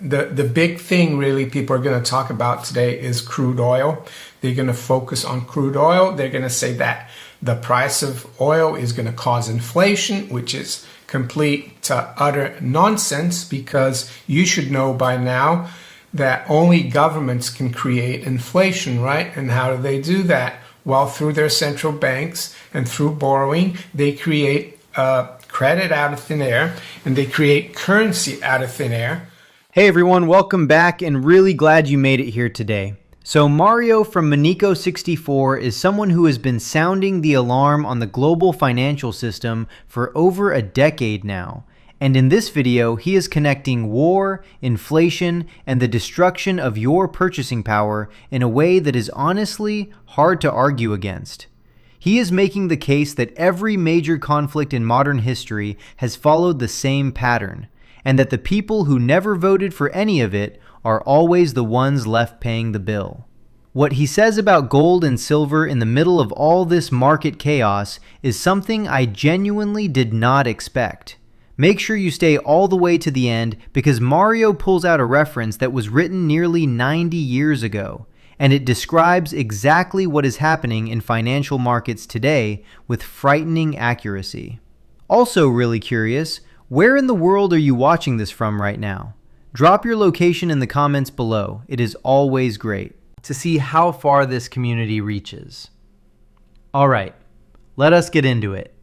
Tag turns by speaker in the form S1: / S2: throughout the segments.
S1: The big thing really people are going to talk about today is crude oil. They're going to focus on crude oil. They're going to say that the price of oil is going to cause inflation, which is complete utter nonsense, because you should know by now that only governments can create inflation, right? And how do they do that? Well, through their central banks and through borrowing, they create credit out of thin air, and they create currency out of thin air.
S2: Hey everyone, welcome back, and really glad you made it here today. So Mario from Innecco64 is someone who has been sounding the alarm on the global financial system for over a decade now. And in this video, he is connecting war, inflation, and the destruction of your purchasing power in a way that is honestly hard to argue against. He is making the case that every major conflict in modern history has followed the same pattern, and that the people who never voted for any of it are always the ones left paying the bill. What he says about gold and silver in the middle of all this market chaos is something I genuinely did not expect. Make sure you stay all the way to the end, because Mario pulls out a reference that was written nearly 90 years ago, and it describes exactly what is happening in financial markets today with frightening accuracy. Also really curious, where in the world are you watching this from right now? Drop your location in the comments below. It is always great to see how far this community reaches. All right, let us get into it.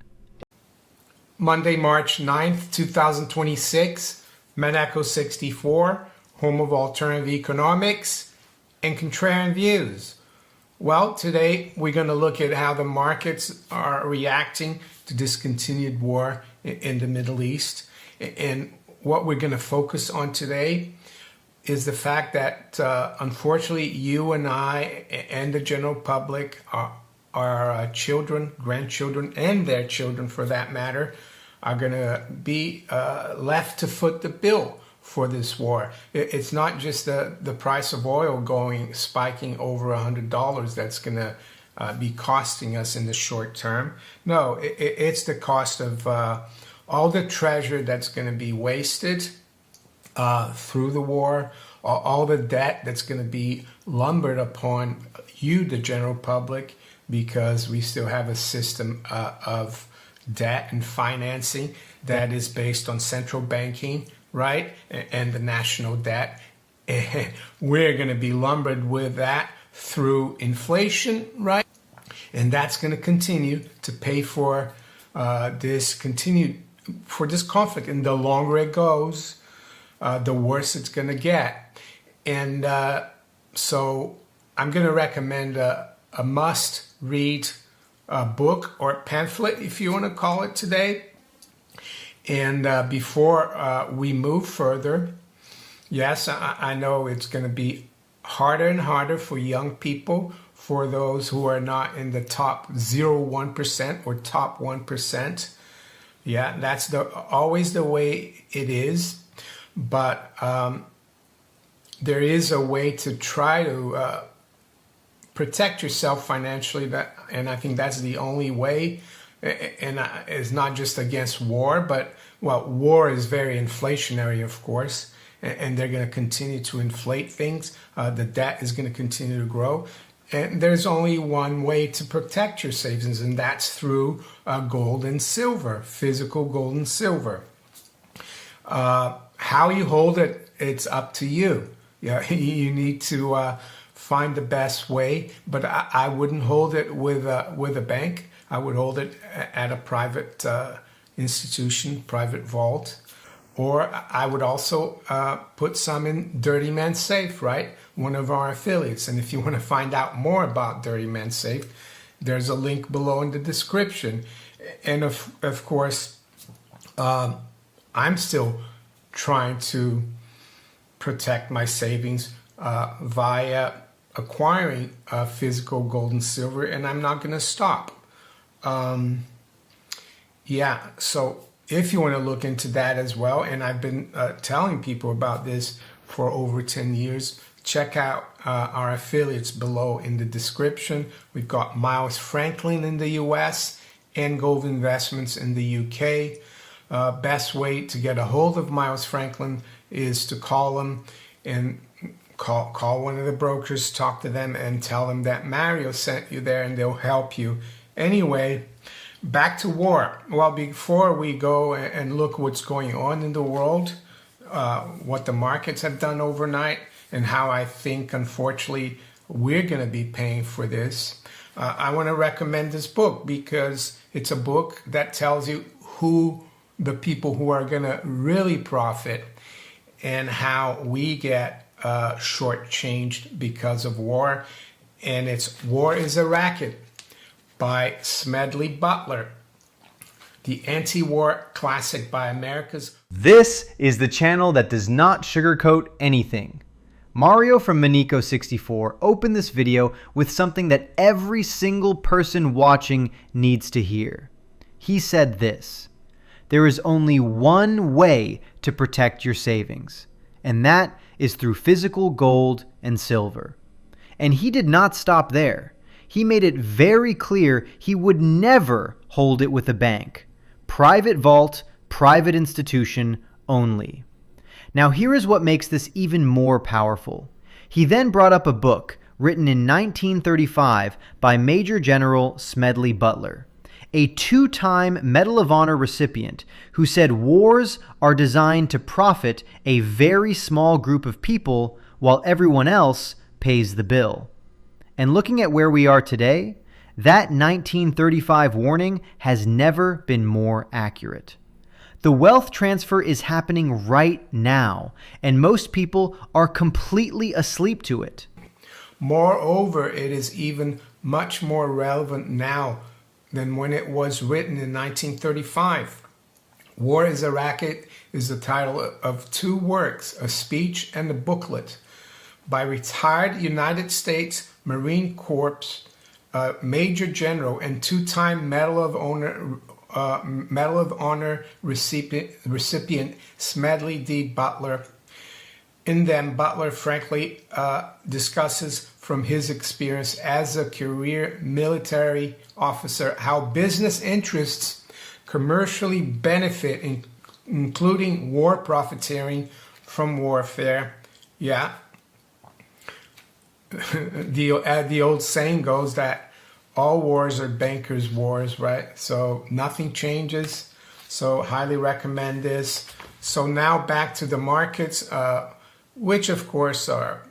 S1: Monday, March 9th, 2026, Innecco64, home of alternative economics and contrarian views. Well, today we're going to look at how the markets are reacting to discontinued war in the Middle East. And what we're going to focus on today is the fact that unfortunately you and I and the general public, our children, grandchildren, and their children for that matter, are going to be left to foot the bill for this war. It's not just the price of oil spiking over $100 that's going to be costing us in the short term. No, it's the cost of all the treasure that's going to be wasted through the war, all the debt that's going to be lumbered upon you, the general public, because we still have a system of debt and financing that is based on central banking, right, and the national debt. And we're going to be lumbered with that through inflation, right? And that's going to continue to pay for this conflict. And the longer it goes, the worse it's going to get. And so I'm going to recommend a must-read book or pamphlet, if you want to call it today. And before we move further, yes, I know it's going to be harder and harder for young people, for those who are not in the top 0.1% or top 1%. Yeah, that's always the way it is. But there is a way to try to protect yourself financially, and I think that's the only way. And it's not just against war, but, well, war is very inflationary, of course, and they're going to continue to inflate things. The debt is going to continue to grow. And there's only one way to protect your savings, and that's through gold and silver, physical gold and silver. How you hold it, it's up to you. Yeah, you need to find the best way, but I wouldn't hold it with a bank. I would hold it at a private institution, private vault. Or I would also put some in Dirty Man Safe, right? One of our affiliates. And if you want to find out more about Dirty Man Safe, there's a link below in the description. And of course, I'm still trying to protect my savings via acquiring physical gold and silver, and I'm not going to stop. Yeah, so if you want to look into that as well, and I've been telling people about this for over 10 years, check out our affiliates below in the description. We've got Miles Franklin in the US and Gold Investments in the UK. Best way to get a hold of Miles Franklin is to call them and call one of the brokers, talk to them, and tell them that Mario sent you there, and they'll help you. Anyway, back to war. Well, before we go and look what's going on in the world, what the markets have done overnight, and how I think, unfortunately, we're going to be paying for this, I want to recommend this book, because it's a book that tells you who the people who are going to really profit and how we get shortchanged because of war. And it's War is a Racket by Smedley Butler, the anti-war classic by America's.
S2: This is the channel that does not sugarcoat anything. Mario from Innecco 64 opened this video with something that every single person watching needs to hear. He said this: there is only one way to protect your savings, and that is through physical gold and silver. And he did not stop there. He made it very clear he would never hold it with a bank. Private vault, private institution only. Now here is what makes this even more powerful. He then brought up a book written in 1935 by Major General Smedley Butler, a two-time Medal of Honor recipient who said wars are designed to profit a very small group of people while everyone else pays the bill. And looking at where we are today, that 1935 warning has never been more accurate. The wealth transfer is happening right now, and most people are completely asleep to it.
S1: Moreover, it is even much more relevant now than when it was written in 1935. War is a Racket is the title of two works, a speech and a booklet, by retired United States Marine Corps Major General and two-time Medal of Honor recipient Smedley D. Butler. In them, Butler frankly discusses from his experience as a career military officer how business interests commercially benefit, including war profiteering from warfare. Yeah. The old saying goes that all wars are bankers' wars, right? So nothing changes. So highly recommend this. So now back to the markets, which of course are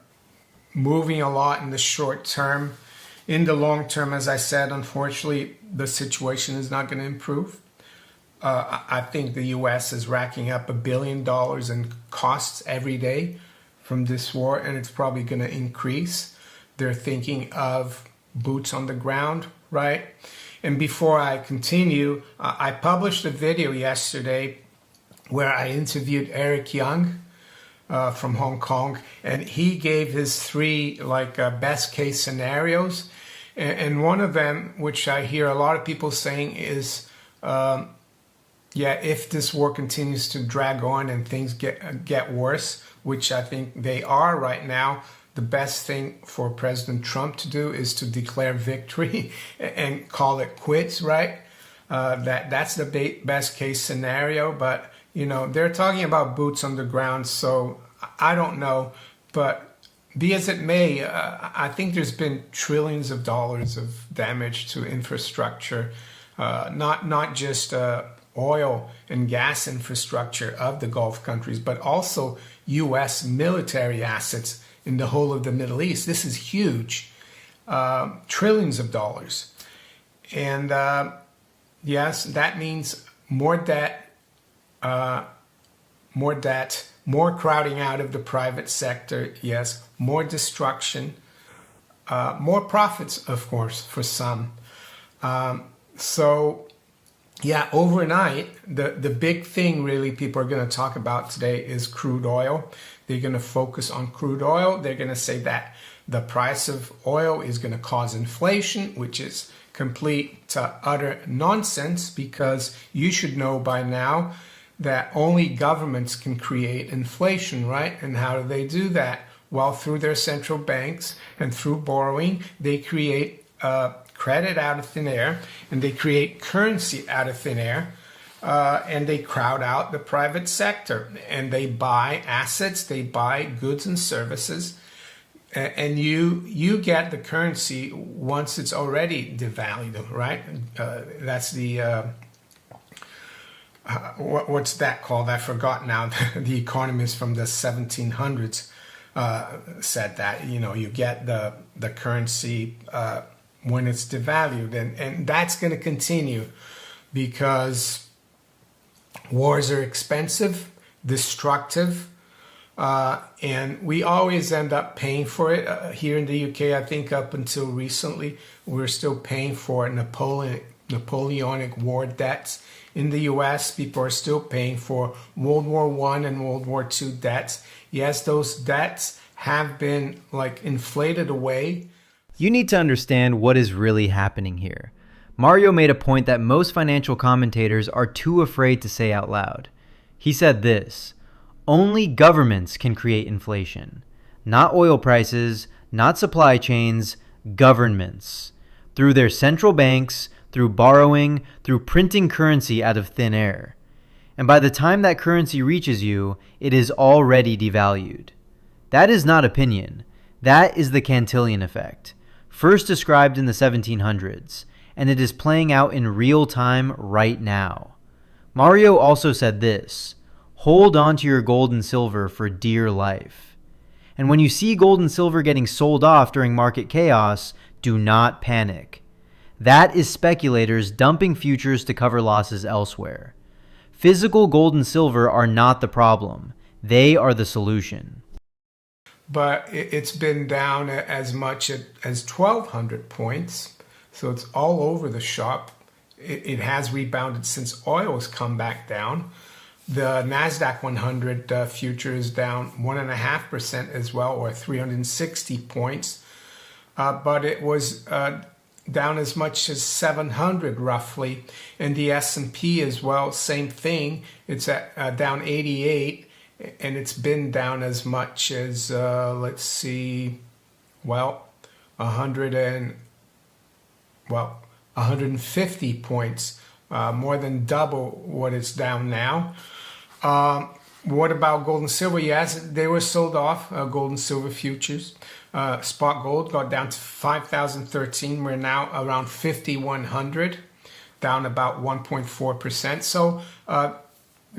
S1: moving a lot in the short term. In the long term, as I said, unfortunately, the situation is not going to improve. I think the U.S. is racking up $1 billion in costs every day from this war, and it's probably going to increase. They're thinking of boots on the ground, right? And before I continue, I published a video yesterday where I interviewed Eric Young from Hong Kong, and he gave his three best case scenarios. And one of them, which I hear a lot of people saying, is if this war continues to drag on and things get worse, which I think they are right now, the best thing for President Trump to do is to declare victory and call it quits, right? That's the best case scenario. But, they're talking about boots on the ground, so I don't know. But be as it may, I think there's been trillions of dollars of damage to infrastructure, not just oil and gas infrastructure of the Gulf countries, but also U.S. military assets in the whole of the Middle East. This is huge, trillions of dollars. And yes, that means more debt, more crowding out of the private sector, yes, more destruction, more profits, of course, for some. Overnight, the big thing really people are going to talk about today is crude oil. They're going to focus on crude oil. They're going to say that the price of oil is going to cause inflation, which is complete utter nonsense, because you should know by now that only governments can create inflation, right? And how do they do that? Well, through their central banks and through borrowing, they create credit out of thin air, and they create currency out of thin air. and they crowd out the private sector, and they buy assets, they buy goods and services, and you get the currency once it's already devalued, right? That's the what's that called? I forgot now. The economist from the 1700s said that, you get the currency when it's devalued, and that's going to continue because wars are expensive, destructive, and we always end up paying for it. Here in the UK, I think up until recently, we're still paying for Napoleonic War debts. In the US, people are still paying for World War I and World War II debts. Yes, those debts have been inflated away.
S2: You need to understand what is really happening here. Mario made a point that most financial commentators are too afraid to say out loud. He said this: only governments can create inflation. Not oil prices, not supply chains, governments. Through their central banks, through borrowing, through printing currency out of thin air. And by the time that currency reaches you, it is already devalued. That is not opinion. That is the Cantillon effect, first described in the 1700s, and it is playing out in real time right now. Mario also said this: hold on to your gold and silver for dear life. And when you see gold and silver getting sold off during market chaos, do not panic. That is speculators dumping futures to cover losses elsewhere. Physical gold and silver are not the problem. They are the solution.
S1: But it's been down as much as 1,200 points. So it's all over the shop. It has rebounded since oil has come back down. The NASDAQ 100 future is down 1.5% as well, or 360 points. But it was down as much as 700 roughly. And the S&P as well, same thing. It's at down 88, and it's been down as much as, 150 points, more than double what it's down now. What about gold and silver? Yes, they were sold off, gold and silver futures. Spot gold got down to 5,013. We're now around 5,100, down about 1.4%. So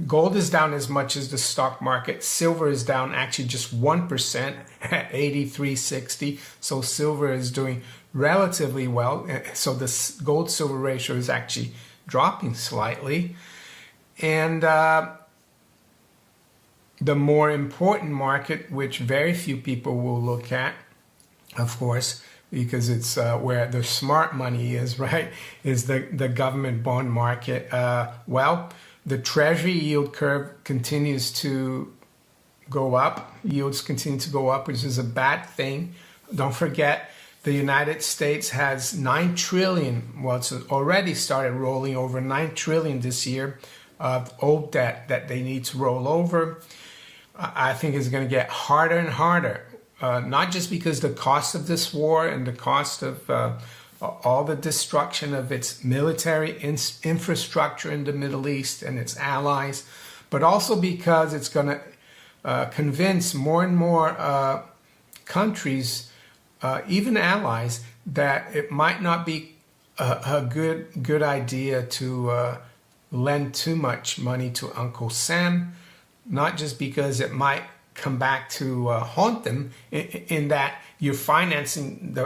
S1: gold is down as much as the stock market. Silver is down actually just 1% at 83.60. So silver is doing relatively well. So the gold-silver ratio is actually dropping slightly. And the more important market, which very few people will look at, of course, because it's where the smart money is, right, is the government bond market. The Treasury yield curve continues to go up. Yields continue to go up, which is a bad thing. Don't forget, the United States has 9 trillion, well, it's already started rolling over 9 trillion this year of old debt that they need to roll over. I think it's going to get harder and harder, not just because the cost of this war and the cost of all the destruction of its military infrastructure in the Middle East and its allies, but also because it's going to convince more and more countries, even allies, that it might not be a good idea to lend too much money to Uncle Sam, not just because it might come back to haunt them in that you're financing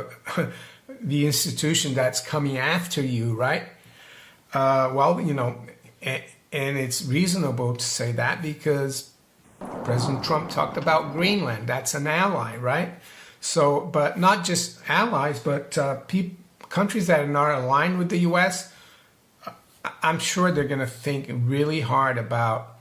S1: the institution that's coming after you, right? And it's reasonable to say that because President Trump talked about Greenland. That's an ally, right? So, but not just allies, but countries that are not aligned with the U.S., I'm sure they're going to think really hard about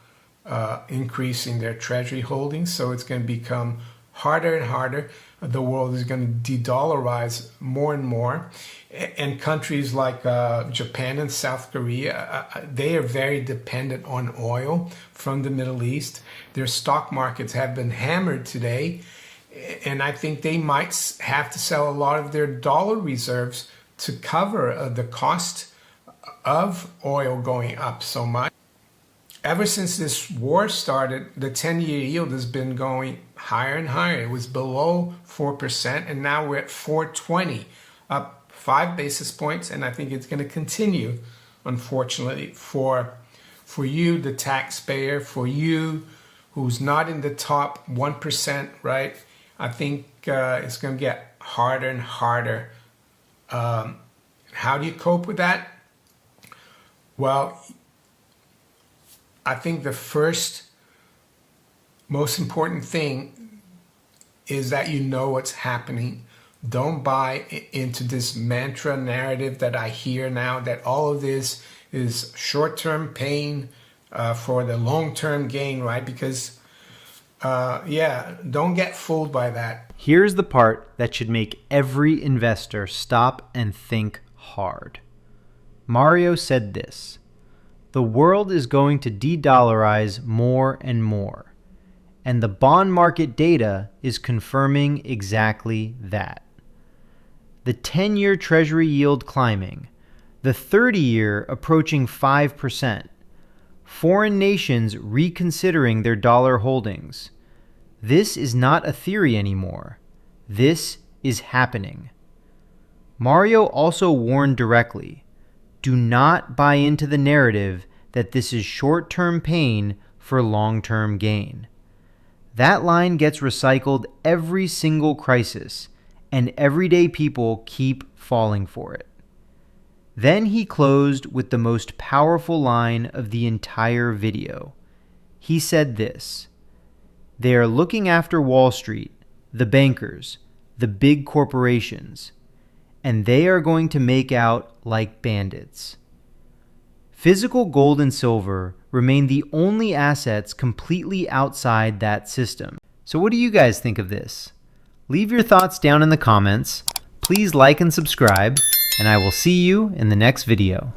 S1: increasing their treasury holdings. So it's going to become harder and harder. The world is going to de-dollarize more and more. And countries like Japan and South Korea, they are very dependent on oil from the Middle East. Their stock markets have been hammered today. And I think they might have to sell a lot of their dollar reserves to cover the cost of oil going up so much. ever since this war started, the 10-year yield has been going higher and higher. It was below 4%, and now we're at 4.20, up 5 basis points, and I think it's going to continue, unfortunately, for you, the taxpayer, for you who's not in the top 1%, right? I think it's going to get harder and harder. How do you cope with that? Well, I think the first most important thing is that you know what's happening. Don't buy into this mantra narrative that I hear now, that all of this is short-term pain for the long-term gain, right? Because, don't get fooled by that.
S2: Here's the part that should make every investor stop and think hard. Mario said this: the world is going to de-dollarize more and more, and the bond market data is confirming exactly that. The 10-year Treasury yield climbing, the 30-year approaching 5%, foreign nations reconsidering their dollar holdings. This is not a theory anymore. This is happening. Mario also warned directly: do not buy into the narrative that this is short-term pain for long-term gain. That line gets recycled every single crisis, and everyday people keep falling for it. Then he closed with the most powerful line of the entire video. He said this: they are looking after Wall Street, the bankers, the big corporations, and they are going to make out like bandits. Physical gold and silver remain the only assets completely outside that system. So what do you guys think of this? Leave your thoughts down in the comments. Please like and subscribe, and I will see you in the next video.